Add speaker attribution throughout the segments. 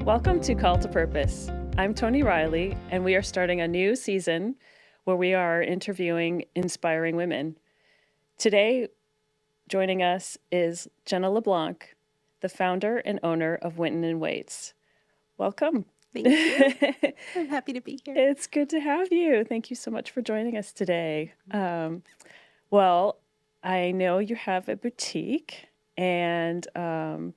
Speaker 1: Welcome to Call to Purpose. I'm Tony Riley, and we are starting a new season where we are interviewing inspiring women. Today, joining us is Jenna LeBlanc, the founder and owner of Winton Waits. Welcome.
Speaker 2: Thank you. I'm happy to be here.
Speaker 1: It's good to have you. Thank you so much for joining us today. Well, I know you have a boutique, and I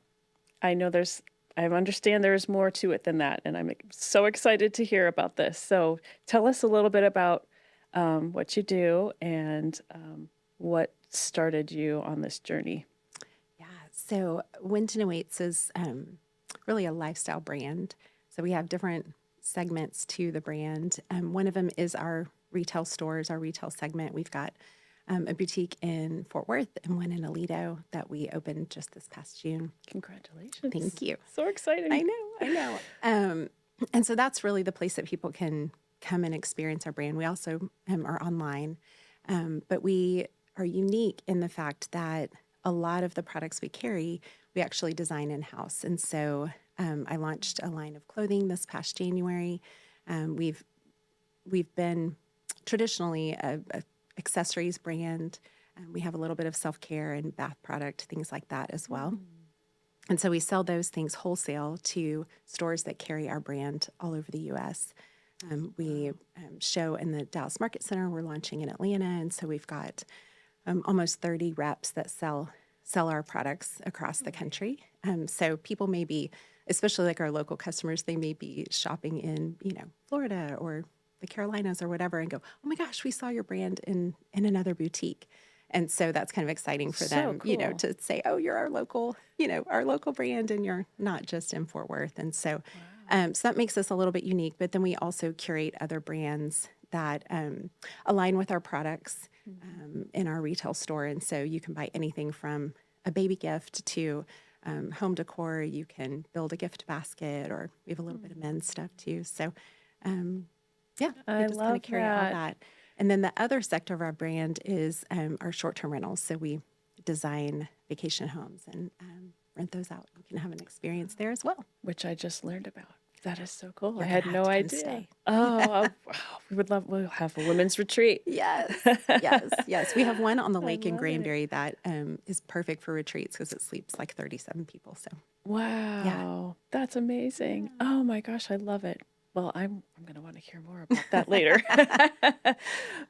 Speaker 1: understand there's more to it than that, and I'm so excited to hear about this. So tell us a little bit about what you do and what started you on this journey.
Speaker 2: Yeah, so Winton Waits is really a lifestyle brand. So we have different segments to the brand. One of them is our retail stores, our retail segment. We've got a boutique in Fort Worth and one in Aledo that we opened just this past June.
Speaker 1: Congratulations.
Speaker 2: Thank you.
Speaker 1: So exciting.
Speaker 2: I know. And so that's really the place that people can come and experience our brand. We also are online, but we are unique in the fact that a lot of the products we carry, we actually design in-house. And so I launched a line of clothing this past January. We've been traditionally a accessories brand. We have a little bit of self-care and bath product, things like that as well. And so we sell those things wholesale to stores that carry our brand all over the U.S. We show in the Dallas Market Center. We're launching in Atlanta. And so we've got almost 30 reps that sell our products across the country. So people may be, especially like our local customers, they may be shopping in, Florida or the Carolinas or whatever and go, oh my gosh, we saw your brand in another boutique. And so that's kind of exciting for them,
Speaker 1: cool.
Speaker 2: To say, oh, you're our local brand and you're not just in Fort Worth. And so, so that makes us a little bit unique, but then we also curate other brands that align with our products in our retail store. And so you can buy anything from a baby gift to home decor. You can build a gift basket, or we have a little bit of men's stuff too. So, we just kind of carry all that. And then the other sector of our brand is our short-term rentals. So we design vacation homes and rent those out. You can have an experience there as well.
Speaker 1: Which I just learned about. That is so cool.
Speaker 2: You're
Speaker 1: I had no idea.
Speaker 2: Stay.
Speaker 1: We'll have a women's retreat.
Speaker 2: Yes. We have one on the lake in Granbury that is perfect for retreats because it sleeps like 37 people. So
Speaker 1: wow, That's amazing. Oh my gosh, I love it. Well, I'm going to want to hear more about that later.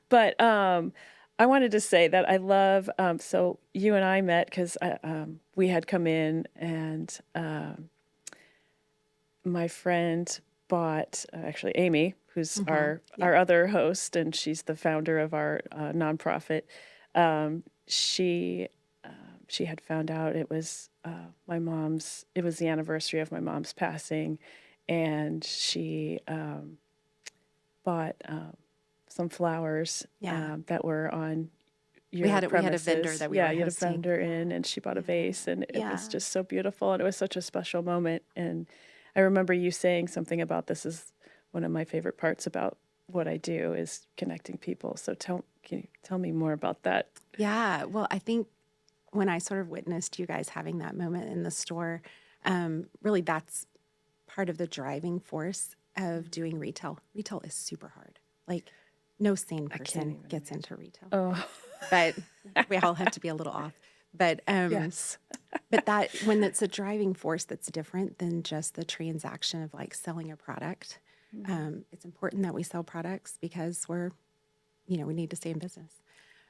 Speaker 1: But I wanted to say that I love, so you and I met because we had come in and my friend bought, actually Amy, who's our other host, and she's the founder of our nonprofit. She had found out it was it was the anniversary of my mom's passing, and she bought some flowers that were on your premises.
Speaker 2: We had a vendor that we were hosting.
Speaker 1: You had a vendor in, and she bought a vase, and it was just so beautiful, and it was such a special moment. And I remember you saying something about this is one of my favorite parts about what I do is connecting people. So can you tell me more about that?
Speaker 2: Yeah, well, I think when I sort of witnessed you guys having that moment in the store, really that's part of the driving force of doing retail. Retail is super hard. Like no sane person gets into retail.
Speaker 1: Oh,
Speaker 2: but we all have to be a little off. But
Speaker 1: yes.
Speaker 2: But that when it's a driving force that's different than just the transaction of like selling a product. It's important that we sell products because we need to stay in business.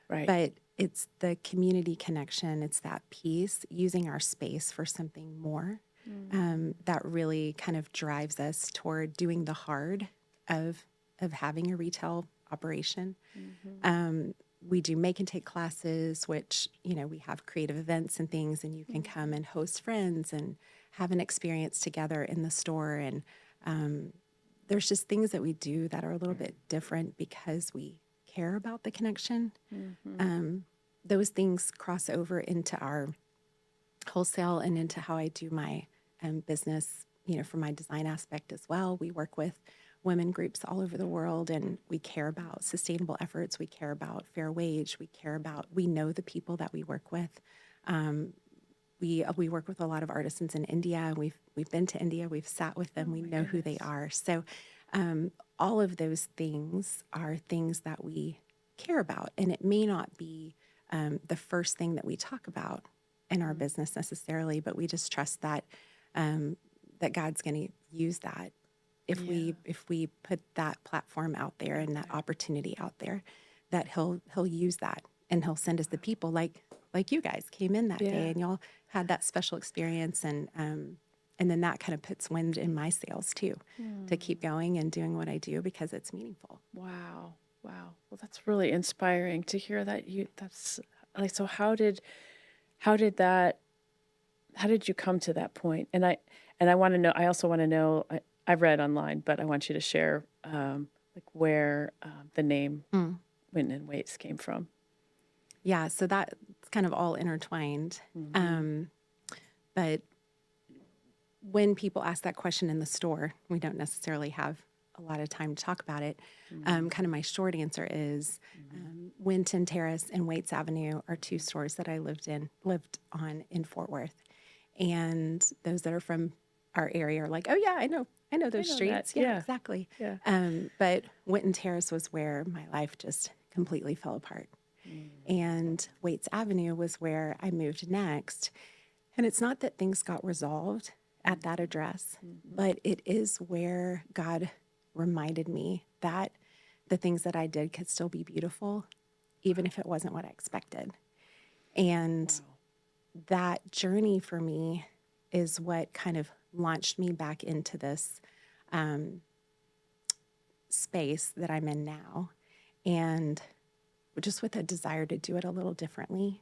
Speaker 1: Right.
Speaker 2: But it's the community connection. It's that piece, using our space for something more. That really kind of drives us toward doing the hard of having a retail operation. We do make and take classes, which, we have creative events and things, and you can come and host friends and have an experience together in the store. And there's just things that we do that are a little bit different because we care about the connection. Those things cross over into our wholesale and into how I do my business, from my design aspect as well. We work with women groups all over the world, and we care about sustainable efforts. We care about fair wage. We know the people that we work with. we work with a lot of artisans in India. We've been to India. We've sat with them.
Speaker 1: Oh
Speaker 2: We
Speaker 1: my
Speaker 2: know who they
Speaker 1: goodness.
Speaker 2: are. So all of those things are things that we care about, and it may not be the first thing that we talk about in our business necessarily, but we just trust that that God's going to use that
Speaker 1: Yeah.
Speaker 2: if we put that platform out there and that opportunity out there, that he'll use that, and he'll send us the people like you guys came in that day
Speaker 1: Yeah.
Speaker 2: and y'all had that special experience, and then that kind of puts wind in my sails too, to keep going and doing what I do because it's meaningful.
Speaker 1: Wow. Wow. Well, that's really inspiring to hear that that's like, so how did you come to that point? And I want to know, I also want to know, I've read online, but I want you to share, like where, the name
Speaker 2: Mm.
Speaker 1: Winton Waits came from.
Speaker 2: Yeah, so that's kind of all intertwined. But when people ask that question in the store, we don't necessarily have a lot of time to talk about it. Kind of my short answer is Winton Terrace and Waits Avenue are two stores that I lived on in Fort Worth. And those that are from our area are like, oh yeah, I know those
Speaker 1: know that.
Speaker 2: streets. Yeah,
Speaker 1: Yeah.
Speaker 2: exactly.
Speaker 1: Yeah.
Speaker 2: But Winton Terrace was where my life just completely fell apart. And Waits Avenue was where I moved next. And it's not that things got resolved at that address, but it is where God reminded me that the things that I did could still be beautiful, even if it wasn't what I expected. And that journey for me is what kind of launched me back into this space that I'm in now. And just with a desire to do it a little differently.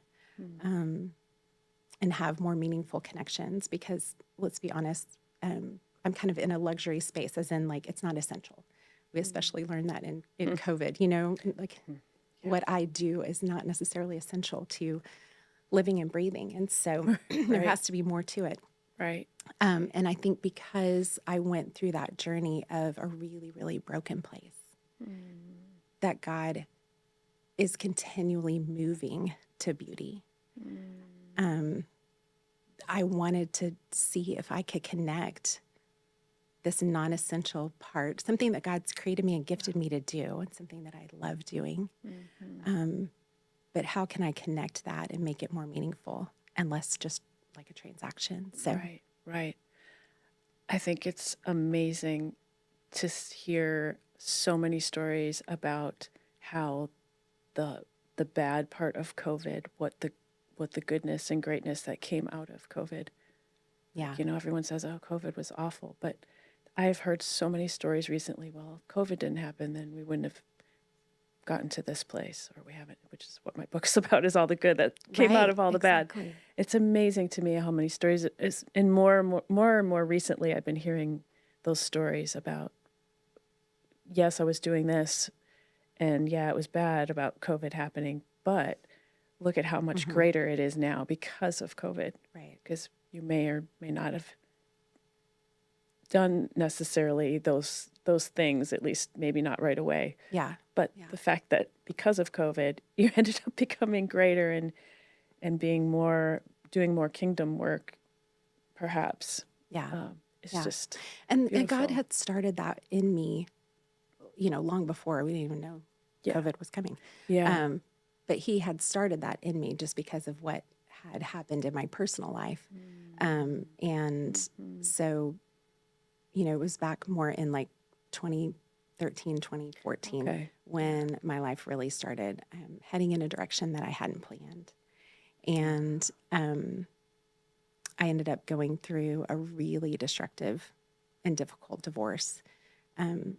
Speaker 2: And have more meaningful connections, because let's be honest, I'm kind of in a luxury space, as in like it's not essential. We especially learned that in COVID, like what I do is not necessarily essential to living and breathing. And so there
Speaker 1: Right.
Speaker 2: has to be more to it.
Speaker 1: Right.
Speaker 2: And I think because I went through that journey of a really, really broken place, that God is continually moving to beauty. I wanted to see if I could connect this non-essential part, something that God's created me and gifted me to do, and something that I love doing. But how can I connect that and make it more meaningful and less just like a transaction? So,
Speaker 1: Right. Right. I think it's amazing to hear so many stories about how the bad part of COVID, what the goodness and greatness that came out of COVID.
Speaker 2: yeah,
Speaker 1: Everyone says, "Oh, COVID was awful," but I've heard so many stories recently. Well, if COVID didn't happen, then we wouldn't have gotten to this place, or we haven't, which is what my book's about, is all the good that came out
Speaker 2: right,
Speaker 1: of all the bad.
Speaker 2: exactly.
Speaker 1: It's amazing to me how many stories it is, and more and more recently, I've been hearing those stories about, yes, I was doing this, and yeah, it was bad about COVID happening, but look at how much greater it is now because of COVID.
Speaker 2: Right.
Speaker 1: Because you may or may not have done necessarily those things, at least maybe not right away.
Speaker 2: Yeah.
Speaker 1: But
Speaker 2: Yeah.
Speaker 1: the fact that because of COVID, you ended up becoming greater and being doing more kingdom work, perhaps.
Speaker 2: Yeah.
Speaker 1: It's
Speaker 2: Yeah.
Speaker 1: just
Speaker 2: And God
Speaker 1: beautiful.
Speaker 2: had started that in me, long before we didn't even know
Speaker 1: Yeah.
Speaker 2: COVID was coming.
Speaker 1: Yeah.
Speaker 2: But he had started that in me just because of what had happened in my personal life. And so, it was back more in like 2013, 2014
Speaker 1: Okay.
Speaker 2: when my life really started heading in a direction that I hadn't planned. And I ended up going through a really destructive and difficult divorce. And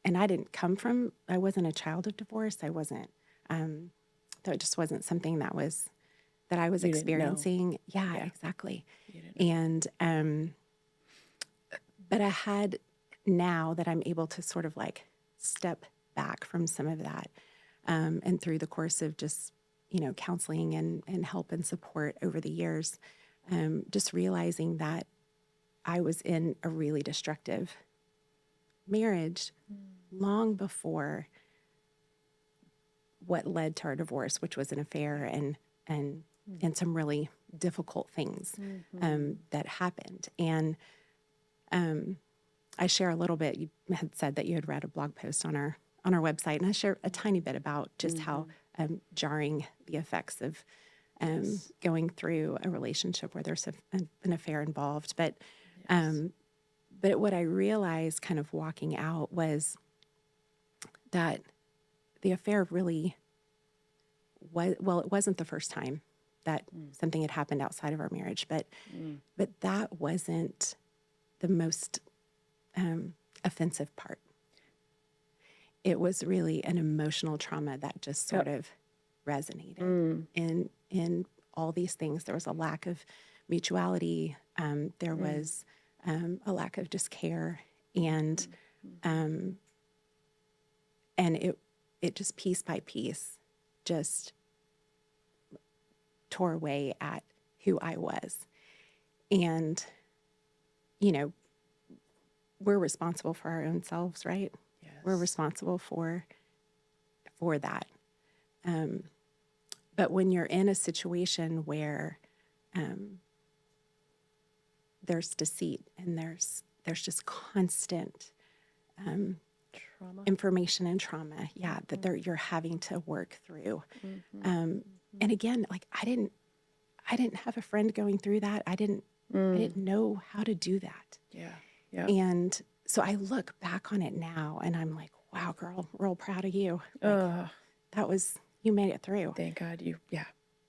Speaker 2: I wasn't a child of divorce. I wasn't, that just wasn't something that I was
Speaker 1: You didn't know.
Speaker 2: experiencing. Yeah,
Speaker 1: Yeah.
Speaker 2: exactly.
Speaker 1: You didn't know.
Speaker 2: And, but I had, now that I'm able to sort of like step back from some of that, and through the course of just, counseling and help and support over the years, just realizing that I was in a really destructive marriage long before what led to our divorce, which was an affair and some really difficult things
Speaker 1: Mm-hmm.
Speaker 2: that happened. And I share a little bit. You had said that you had read a blog post on our website, and I share a tiny bit about just how jarring the effects of
Speaker 1: Yes.
Speaker 2: going through a relationship where there's an affair involved. But
Speaker 1: Yes.
Speaker 2: what I realized kind of walking out was that the affair really was, well, it wasn't the first time that something had happened outside of our marriage, but that wasn't the most offensive part. It was really an emotional trauma that just sort
Speaker 1: Yep.
Speaker 2: of resonated in all these things. There was a lack of mutuality. There was a lack of just care, and it just piece by piece just tore away at who I was. And, you know, we're responsible for our own selves, right?
Speaker 1: Yes.
Speaker 2: We're responsible for that. But when you're in a situation where there's deceit and there's just constant
Speaker 1: Trauma.
Speaker 2: information and trauma, that you're having to work through. And again, like I didn't have a friend going through that. I didn't know how to do that.
Speaker 1: Yeah. Yeah.
Speaker 2: And so I look back on it now and I'm like, wow, girl, real proud of you. Like, you made it through.
Speaker 1: Thank God and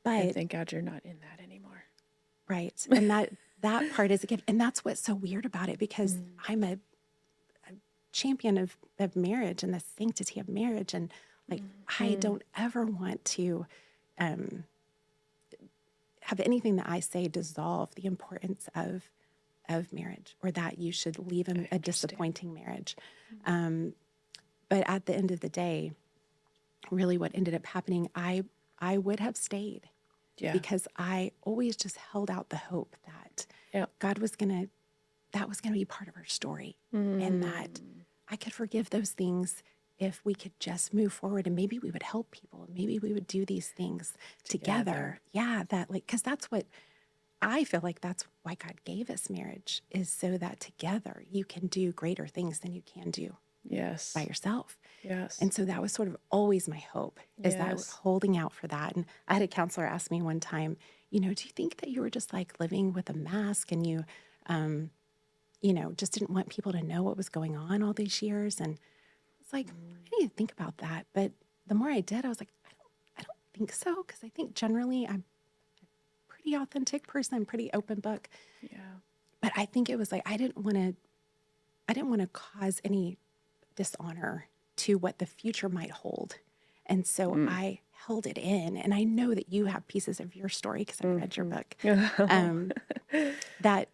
Speaker 2: But
Speaker 1: thank God you're not in that anymore.
Speaker 2: right. And that part is a gift. And that's what's so weird about it, because I'm a champion of marriage and the sanctity of marriage. And like, I don't ever want to have anything that I say dissolve the importance of marriage, or that you should leave a disappointing marriage. But at the end of the day, really what ended up happening, I would have stayed because I always just held out the hope that God was that was going to be part of our story, and that I could forgive those things if we could just move forward, and maybe we would help people, and maybe we would do these things together. Yeah, that because that's what I feel like, that's why God gave us marriage, is so that together you can do greater things than you can do by yourself.
Speaker 1: Yes.
Speaker 2: And so that was sort of always my hope, is that I was holding out for that. And I had a counselor ask me one time, do you think that you were just like living with a mask, and you just didn't want people to know what was going on all these years? And it's like, I need to think about that. But the more I did, I was like, I don't think so. Because I think generally I'm a pretty authentic person. I'm pretty open book.
Speaker 1: Yeah.
Speaker 2: But I think it was like, I didn't want to cause any dishonor to what the future might hold. And so I held it in. And I know that you have pieces of your story, because I've read your book, that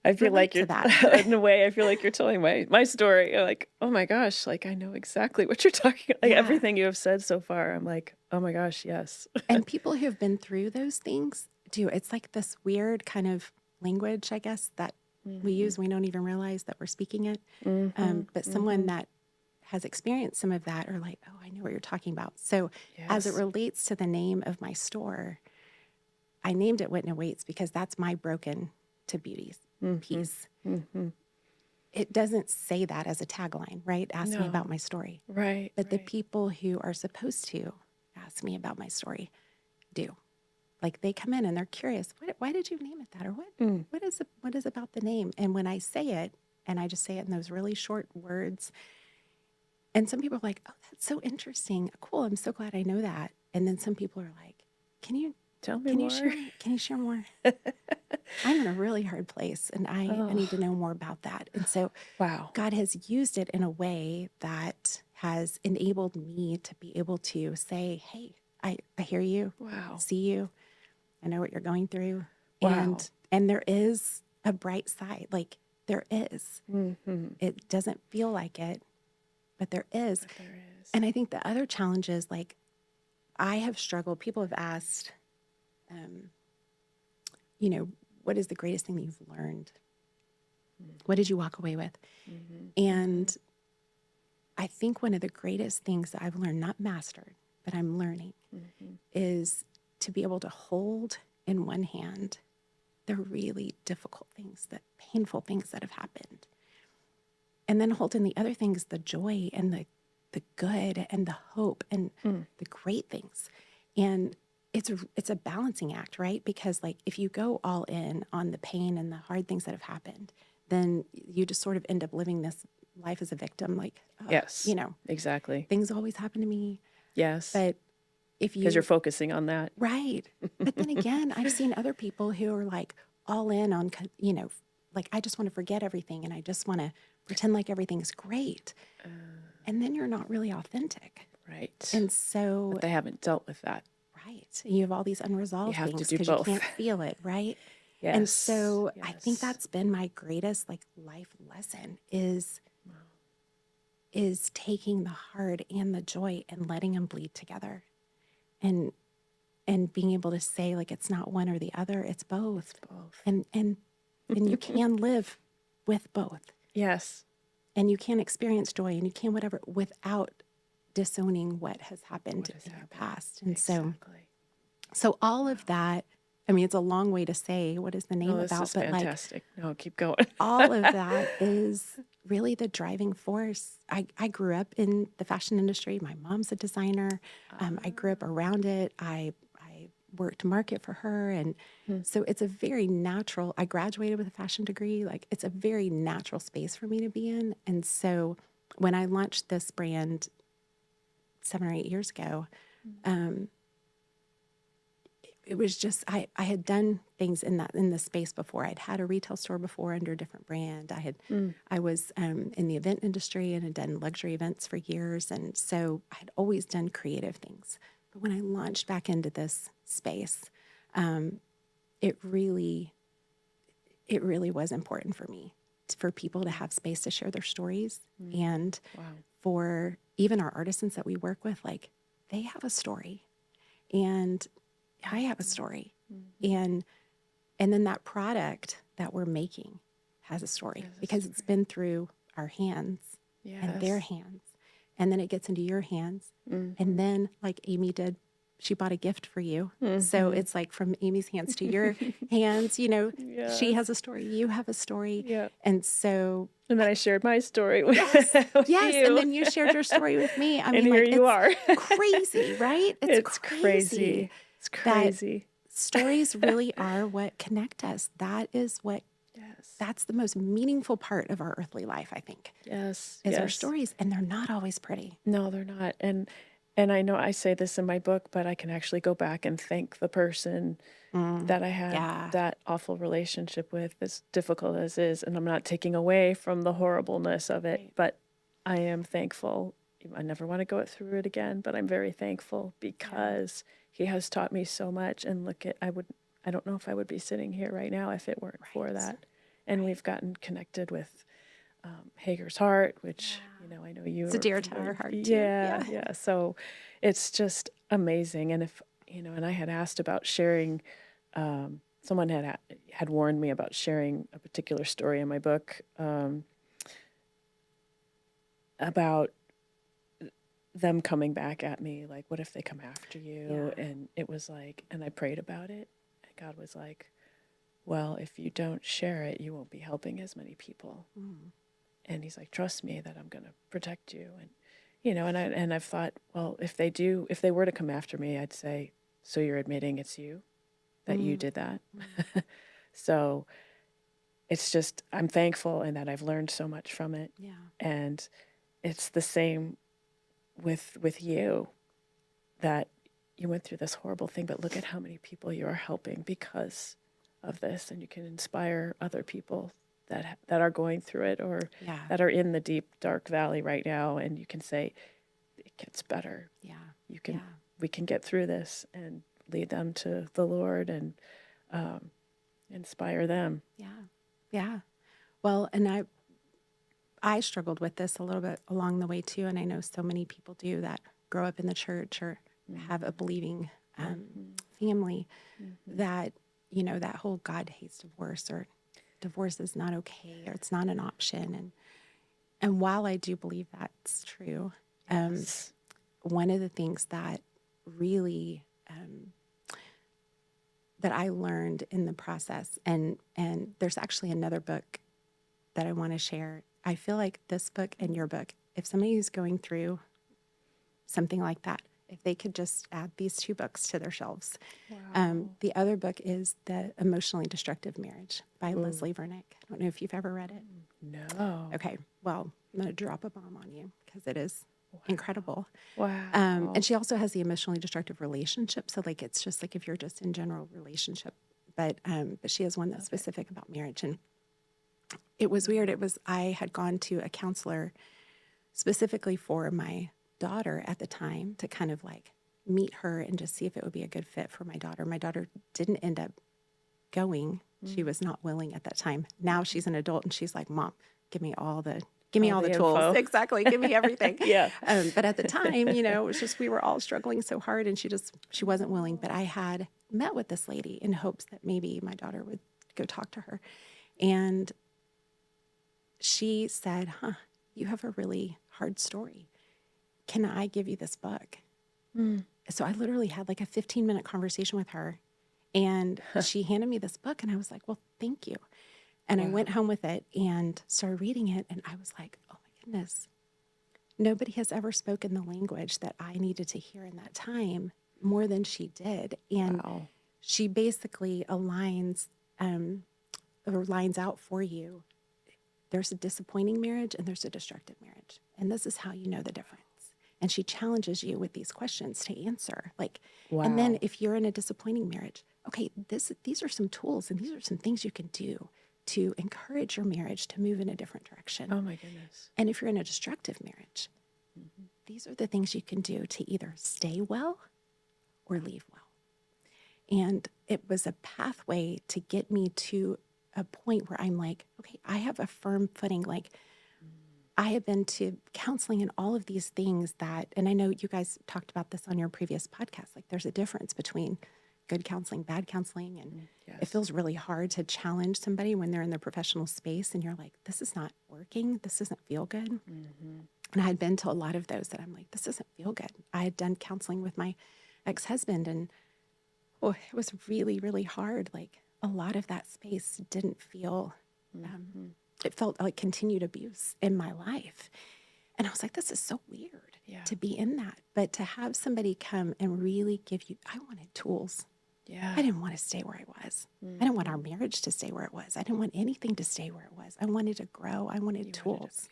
Speaker 1: I feel like you're,
Speaker 2: that.
Speaker 1: in a way, I feel like you're telling my story. You're like, oh my gosh, like I know exactly what you're talking about. Like everything you have said so far, I'm like, oh my gosh, yes.
Speaker 2: And people who have been through those things do. It's like this weird kind of language, I guess, that we use. We don't even realize that we're speaking it. But someone that has experienced some of that are like, oh, I know what you're talking about. So as it relates to the name of my store, I named it Winton Waits because that's my broken to beauty piece. It doesn't say that as a tagline, right? Ask me about my story.
Speaker 1: Right.
Speaker 2: But the people who are supposed to ask me about my story do. Like they come in and they're curious, why did you name it that? Or what is about the name? And when I say it, and I just say it in those really short words, and some people are like, oh, that's so interesting. Cool. I'm so glad I know that. And then some people are like, can you
Speaker 1: tell me more?
Speaker 2: Can you share more? I'm in a really hard place, and I need to know more about that. And so God has used it in a way that has enabled me to be able to say, hey, I hear you. I see you. I know what you're going through. And there is a bright side. Like there is. It doesn't feel like it, but there is. And I think the other challenge is, like, I have struggled. People have asked, what is the greatest thing that you've learned? What did you walk away with? And I think one of the greatest things that I've learned, not mastered, but I'm learning, is to be able to hold in one hand the really difficult things, the painful things that have happened, and then hold in the other things, the joy and the good and the hope and the great things. And it's a balancing act, right? Because like if you go all in on the pain and the hard things that have happened, then you just sort of end up living this life as a victim. Like,
Speaker 1: Yes.
Speaker 2: you know,
Speaker 1: Exactly.
Speaker 2: things always happen to me.
Speaker 1: Yes.
Speaker 2: But if
Speaker 1: Because you're
Speaker 2: you,
Speaker 1: focusing on that.
Speaker 2: right. But then again, I've seen other people who are like all in on, you know, like I just want to forget everything and I just want to pretend like everything's great. And then you're not really authentic.
Speaker 1: Right.
Speaker 2: And so,
Speaker 1: But they haven't dealt with that.
Speaker 2: right. You have all these unresolved
Speaker 1: have to
Speaker 2: things
Speaker 1: do
Speaker 2: because you
Speaker 1: both.
Speaker 2: can't feel it, right?
Speaker 1: Yes.
Speaker 2: And so I think
Speaker 1: Yes.
Speaker 2: that's been my greatest like life lesson is taking the hard and the joy and letting them bleed together. And being able to say like it's not one or the other, it's both.
Speaker 1: both.
Speaker 2: And you can live with both.
Speaker 1: Yes.
Speaker 2: And you can experience joy and you can whatever without disowning what has happened in your past. And
Speaker 1: Exactly.
Speaker 2: so all of that, I mean, it's a long way to say what is the name
Speaker 1: No, this
Speaker 2: about,
Speaker 1: is
Speaker 2: but
Speaker 1: fantastic. No, keep going.
Speaker 2: all of that is really the driving force. I grew up in the fashion industry. My mom's a designer. I grew up around it. I worked market for her. And so it's a very natural, I graduated with a fashion degree. Like it's a very natural space for me to be in. And so when I launched this brand 7 or 8 years ago, it was just, I had done things in the space before. I'd had a retail store before under a different brand. I was in the event industry and had done luxury events for years. And so I had always done creative things. But when I launched back into this space, it really was important for me, for people to have space to share their stories. And for even our artisans that we work with, like they have a story and I have a story. And then that product that we're making has a story because it's been through our hands and their hands. And then it gets into your hands. And then like Amy did, she bought a gift for you. So it's like from Amy's hands to your hands, you know, she has a story, you have a story.
Speaker 1: Yeah.
Speaker 2: And so.
Speaker 1: And then I shared my story with, with
Speaker 2: Yes.
Speaker 1: you.
Speaker 2: And then you shared your story with me. I mean,
Speaker 1: and here
Speaker 2: like,
Speaker 1: you
Speaker 2: it's
Speaker 1: are.
Speaker 2: crazy, right?
Speaker 1: It's crazy. It's crazy.
Speaker 2: Stories really are what connect us. That is what, that's the most meaningful part of our earthly life, I think.
Speaker 1: Yes.
Speaker 2: Is our stories. And they're not always pretty.
Speaker 1: No, they're not. And I know I say this in my book, but I can actually go back and thank the person that I had that awful relationship with, as difficult as is. And I'm not taking away from the horribleness of it, but I am thankful. I never want to go through it again, but I'm very thankful because he has taught me so much. And I don't know if I would be sitting here right now if it weren't for that. And we've gotten connected with Hager's Heart, which, you know, I know you
Speaker 2: It's a dear to our heart too.
Speaker 1: Yeah. So it's just amazing. And if, you know, and I had asked about sharing, someone had warned me about sharing a particular story in my book about them coming back at me, like, what if they come after you? And it was like, and I prayed about it, and God was like, well, if you don't share it, you won't be helping as many people. And he's like, trust me that I'm going to protect you. And, you know, and I've thought, well, if they were to come after me, I'd say, so you're admitting it's you, that you did that. So it's just, I'm thankful in that I've learned so much from it.
Speaker 2: Yeah.
Speaker 1: And it's the same with you, that you went through this horrible thing, but look at how many people you are helping because of this. And you can inspire other people that are going through it or that are in the deep, dark valley right now. And you can say, it gets better.
Speaker 2: Yeah.
Speaker 1: We can get through this, and lead them to the Lord and inspire them.
Speaker 2: Yeah. Well, and I struggled with this a little bit along the way too. And I know so many people do that grow up in the church or have a believing family that, you know, that whole God hates divorce or divorce is not okay or it's not an option. And while I do believe that's true, one of the things that really that I learned in the process. And there's actually another book that I want to share. I feel like this book and your book, if somebody is going through something like that, if they could just add these two books to their shelves.
Speaker 1: Wow.
Speaker 2: The other book is The Emotionally Destructive Marriage by Leslie Vernick. I don't know if you've ever read it.
Speaker 1: No.
Speaker 2: Okay, well, I'm going to drop a bomb on you because it is incredible.
Speaker 1: Wow.
Speaker 2: And she also has The Emotionally Destructive Relationship. So like, it's just like if you're just in general relationship, but she has one that's specific about marriage. And it was weird. I had gone to a counselor specifically for my daughter at the time to kind of like meet her and just see if it would be a good fit for my daughter. My daughter didn't end up going. She was not willing at that time. Now she's an adult and she's like, Mom, give me all the tools.
Speaker 1: info.
Speaker 2: Exactly. Give me everything.
Speaker 1: Yeah.
Speaker 2: But at the time, it was just, we were all struggling so hard and she wasn't willing. But I had met with this lady in hopes that maybe my daughter would go talk to her. And she said, you have a really hard story. Can I give you this book? So I literally had like a 15-minute conversation with her and she handed me this book and I was like, well, thank you. And I went home with it and started reading it. And I was like, oh my goodness, nobody has ever spoken the language that I needed to hear in that time more than she did. And she basically lines out for you. There's a disappointing marriage and there's a destructive marriage. And this is how you know the difference. And she challenges you with these questions to answer. And then if you're in a disappointing marriage, okay, these are some tools and these are some things you can do to encourage your marriage to move in a different direction.
Speaker 1: Oh my goodness.
Speaker 2: And if you're in a destructive marriage, these are the things you can do to either stay well or leave well. And it was a pathway to get me to a point where I'm like, okay, I have a firm footing. Like, I have been to counseling and all of these things and I know you guys talked about this on your previous podcast, like there's a difference between good counseling, bad counseling. And it feels really hard to challenge somebody when they're in the professional space and you're like, this is not working. This doesn't feel good. And I had been to a lot of those that I'm like, this doesn't feel good. I had done counseling with my ex-husband and it was really, really hard. Like a lot of that space didn't feel, it felt like continued abuse in my life. And I was like, this is so weird to be in that. But to have somebody come and really give you, I wanted tools. I didn't want to stay where I was. I didn't want our marriage to stay where it was. I didn't want anything to stay where it was. I wanted to grow. I wanted tools.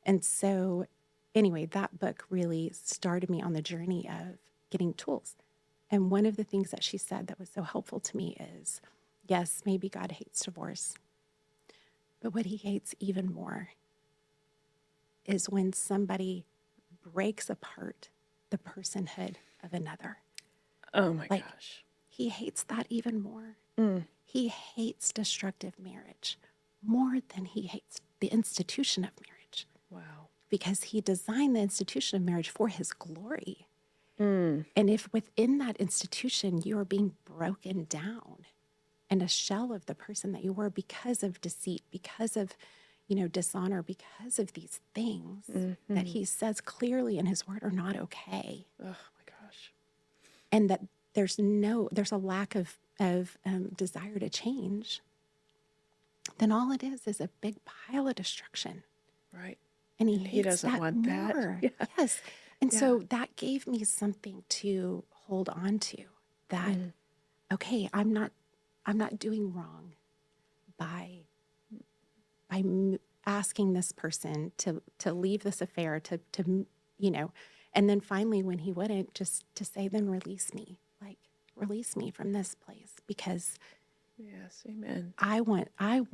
Speaker 2: And so anyway, that book really started me on the journey of getting tools. And one of the things that she said that was so helpful to me is, yes, maybe God hates divorce. But what he hates even more is when somebody breaks apart the personhood of another.
Speaker 1: Oh my gosh.
Speaker 2: He hates that even more. He hates destructive marriage more than he hates the institution of marriage.
Speaker 1: Wow.
Speaker 2: Because he designed the institution of marriage for his glory. And if within that institution you are being broken down and a shell of the person that you were because of deceit, because of, dishonor, because of these things that he says clearly in his word are not okay.
Speaker 1: Oh my gosh.
Speaker 2: And that there's a lack of desire to change, then all it is a big pile of destruction.
Speaker 1: Right.
Speaker 2: And he
Speaker 1: doesn't
Speaker 2: that
Speaker 1: want
Speaker 2: more.
Speaker 1: that. Yeah.
Speaker 2: Yes. And so that gave me something to hold on to that, okay, I'm not doing wrong by asking this person to leave this affair, to and then finally when he wouldn't, just to say, then release me from this place, because
Speaker 1: Yes, amen.
Speaker 2: I want a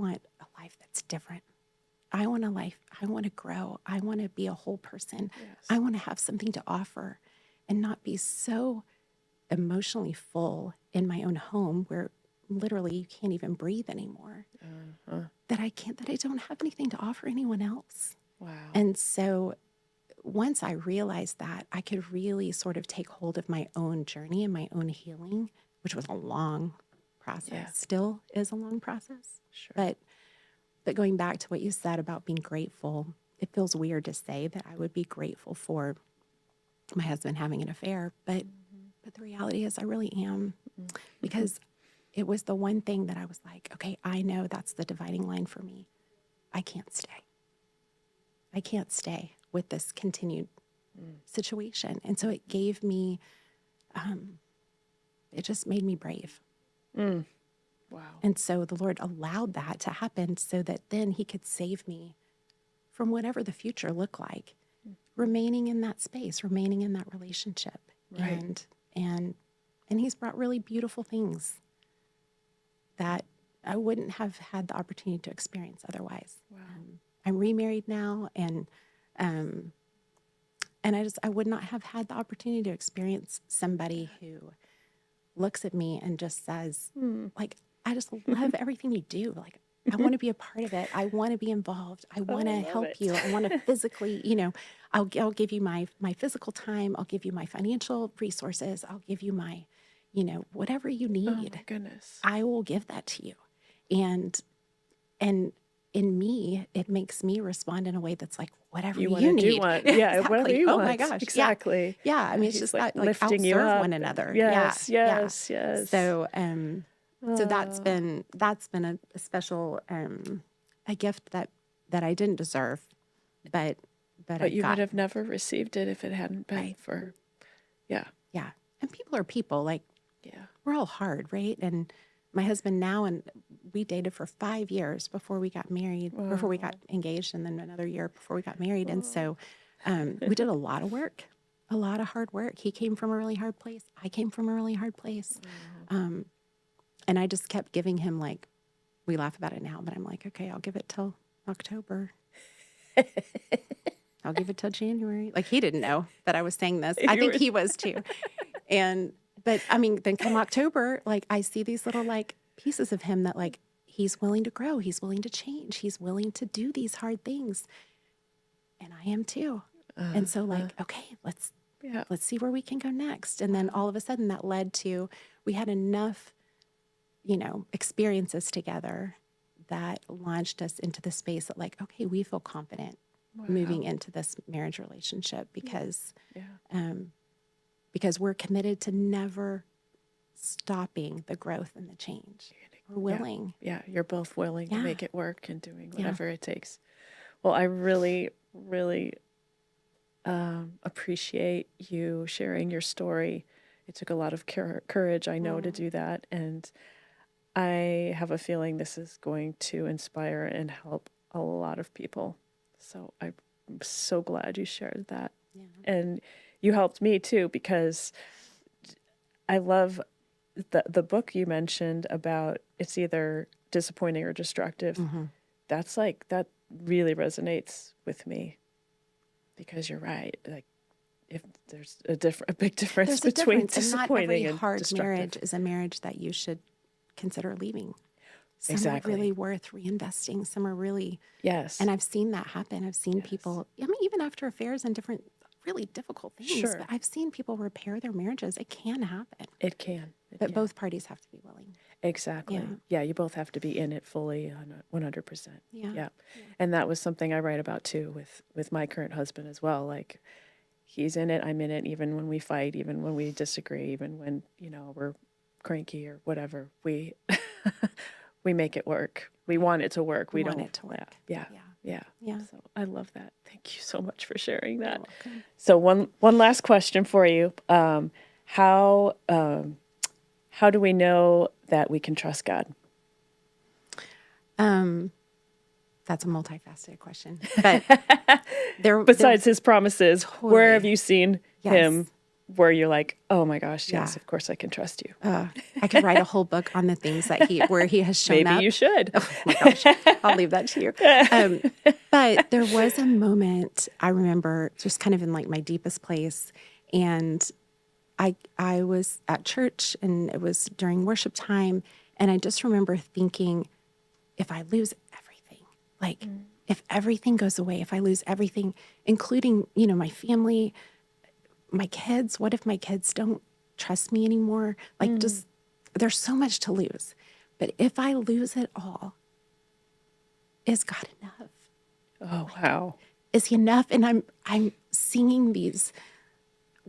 Speaker 2: life that's different. I want to grow. I want to be a whole person.
Speaker 1: Yes.
Speaker 2: I want to have something to offer and not be so emotionally full in my own home where literally you can't even breathe anymore. That I don't have anything to offer anyone else.
Speaker 1: Wow.
Speaker 2: And so once I realized that, I could really sort of take hold of my own journey and my own healing, which was a long process, still is a long process.
Speaker 1: Sure.
Speaker 2: But going back to what you said about being grateful, it feels weird to say that I would be grateful for my husband having an affair, but the reality is I really am, because it was the one thing that I was like, okay, I know that's the dividing line for me. I can't stay. I can't stay with this continued situation. And so it gave me, it just made me brave.
Speaker 1: Wow.
Speaker 2: And so the Lord allowed that to happen so that then he could save me from whatever the future looked like, remaining in that space, remaining in that relationship.
Speaker 1: Right.
Speaker 2: And he's brought really beautiful things that I wouldn't have had the opportunity to experience otherwise.
Speaker 1: Wow.
Speaker 2: I'm remarried now, and I would not have had the opportunity to experience somebody who looks at me and just says, like, I just love everything you do. Like, I want to be a part of it. I want to be involved. I want to
Speaker 1: love
Speaker 2: help
Speaker 1: it.
Speaker 2: you. I want to physically, I'll give you my physical time. I'll give you my financial resources. I'll give you my, whatever you
Speaker 1: Oh
Speaker 2: need.
Speaker 1: my goodness.
Speaker 2: I will give that to you. And in me, it makes me respond in a way that's like, whatever
Speaker 1: You
Speaker 2: you
Speaker 1: want to do
Speaker 2: need.
Speaker 1: want. Yeah, whatever
Speaker 2: Exactly.
Speaker 1: you
Speaker 2: Oh
Speaker 1: want.
Speaker 2: my gosh.
Speaker 1: Exactly.
Speaker 2: Yeah. I mean, it's
Speaker 1: He's
Speaker 2: just
Speaker 1: like
Speaker 2: that, like,
Speaker 1: lifting you
Speaker 2: outserve
Speaker 1: up.
Speaker 2: one another.
Speaker 1: Yes,
Speaker 2: Yeah.
Speaker 1: yes, yes.
Speaker 2: So, so that's been a special, a gift that I didn't deserve, but I
Speaker 1: But you
Speaker 2: got.
Speaker 1: would have never received it if it hadn't been
Speaker 2: Right.
Speaker 1: for, yeah,
Speaker 2: Yeah. And people are people. Like,
Speaker 1: yeah.
Speaker 2: we're all hard, right? And my husband now, and we dated for 5 years before we got married, before we got engaged, and then another year before we got married. And so we did a lot of work, a lot of hard work. He came from a really hard place. I came from a really hard place. And I just kept giving him, like, we laugh about it now, but I'm like, okay, I'll give it till October. I'll give it till January. Like, he didn't know that I was saying this. I think he was too. But I mean, then come October, like, I see these little, like, pieces of him that, like, he's willing to grow. He's willing to change. He's willing to do these hard things. And I am too. And so, like, okay, let's see where we can go next. And then all of a sudden that led to, we had enough, experiences together that launched us into the space that, like, okay, we feel confident moving into this marriage relationship because we're committed to never stopping the growth and the change. We're willing.
Speaker 1: Yeah, you're both willing to make it work and doing whatever it takes. Well, I really, really appreciate you sharing your story. It took a lot of courage, I know, to do that. And I have a feeling this is going to inspire and help a lot of people. So I'm so glad you shared that. Yeah. And you helped me too, because I love the book you mentioned about it's either disappointing or destructive. That's like, that really resonates with me, because you're right. Like, if there's a big difference between disappointing and
Speaker 2: hard
Speaker 1: destructive.
Speaker 2: Marriage is a marriage that you should consider leaving. Some
Speaker 1: Exactly.
Speaker 2: are really worth reinvesting. Some are really,
Speaker 1: yes.
Speaker 2: And I've seen that happen. I've seen people, I mean, even after affairs and different really difficult things,
Speaker 1: Sure.
Speaker 2: but I've seen people repair their marriages. It can happen.
Speaker 1: It can.
Speaker 2: But both parties have to be willing.
Speaker 1: Exactly. Yeah, you both have to be in it fully, 100%.
Speaker 2: Yeah.
Speaker 1: And that was something I write about too with my current husband as well. Like, he's in it, I'm in it, even when we fight, even when we disagree, even when, we're cranky or whatever. We we make it work. We want it to work. We
Speaker 2: want
Speaker 1: don't
Speaker 2: it to work.
Speaker 1: Yeah. So I love that. Thank you so much for sharing that.
Speaker 2: You're welcome.
Speaker 1: So one last question for you. How do we know that we can trust God?
Speaker 2: That's a multifaceted question. But
Speaker 1: Besides his promises,
Speaker 2: Totally.
Speaker 1: where have you seen him where you're like, oh my gosh, yes, of course I can trust you?
Speaker 2: I could write a whole book on the things that where he has shown up.
Speaker 1: Maybe you should.
Speaker 2: Oh my gosh, I'll leave that to you. But there was a moment I remember, just kind of in, like, my deepest place, and I was at church, and it was during worship time, and I just remember thinking, if I lose everything, like, if everything goes away, if I lose everything, including, my family, my kids, what if my kids don't trust me anymore? Like, just, there's so much to lose. But if I lose it all, is God enough?
Speaker 1: Oh, wow.
Speaker 2: Is he enough? And I'm singing these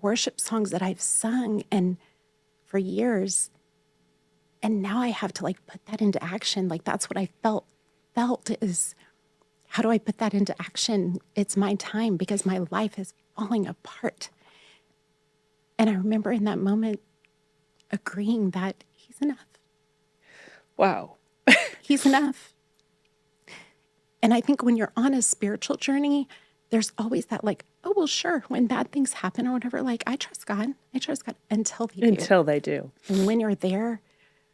Speaker 2: worship songs that I've sung, and for years, And now I have to like put that into action. Like that's what I felt is, how do I put that into action? It's my time because my life is falling apart. And I remember in that moment agreeing that he's enough.
Speaker 1: Wow.
Speaker 2: He's enough. And I think when you're on a spiritual journey, there's always that like, oh, well, sure, when bad things happen or whatever, like I trust God until they do.
Speaker 1: Until they do.
Speaker 2: And when you're there,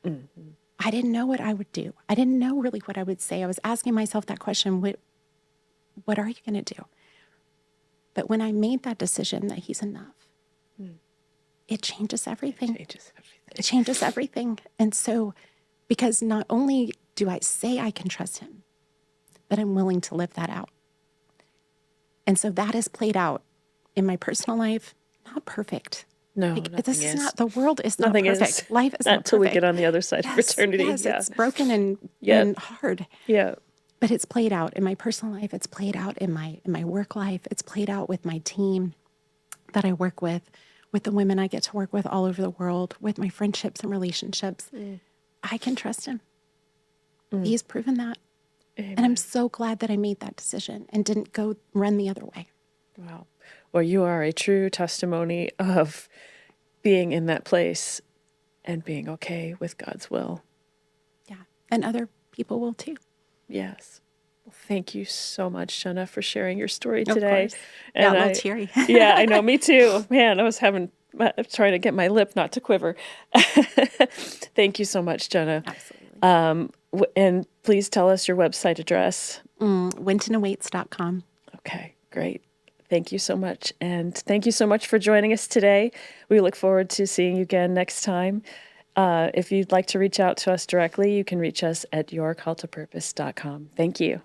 Speaker 2: I didn't know what I would do. I didn't know really what I would say. I was asking myself that question, what are you going to do? But when I made that decision that he's enough, it changes everything. It changes everything. And so, because not only do I say I can trust him, but I'm willing to live that out. And so that has played out in my personal life, not perfect.
Speaker 1: No,
Speaker 2: like,
Speaker 1: nothing
Speaker 2: this
Speaker 1: is.
Speaker 2: Not the world is
Speaker 1: Nothing
Speaker 2: not perfect.
Speaker 1: Is.
Speaker 2: Life is
Speaker 1: not
Speaker 2: not
Speaker 1: until
Speaker 2: perfect.
Speaker 1: We get on the other side of eternity.
Speaker 2: Yes,
Speaker 1: yeah.
Speaker 2: It's broken and hard.
Speaker 1: Yeah.
Speaker 2: But it's played out in my personal life. It's played out in my work life. It's played out with my team that I work with the women I get to work with all over the world, with my friendships and relationships. I can trust him. He's proven that.
Speaker 1: Amen.
Speaker 2: And I'm so glad that I made that decision and didn't go run the other way.
Speaker 1: Wow. Well, you are a true testimony of being in that place and being okay with God's will.
Speaker 2: Yeah. And other people will too.
Speaker 1: Yes. Well, thank you so much, Jenna, for sharing your story today.
Speaker 2: Of course.
Speaker 1: And
Speaker 2: yeah, a little teary.
Speaker 1: Yeah, I know. Me too. Man, I was trying to get my lip not to quiver. Thank you so much, Jenna.
Speaker 2: Absolutely.
Speaker 1: And please tell us your website address.
Speaker 2: WintonWaits.com.
Speaker 1: Okay, great. Thank you so much. And thank you so much for joining us today. We look forward to seeing you again next time. If you'd like to reach out to us directly, you can reach us at yourcalltopurpose.com. Thank you.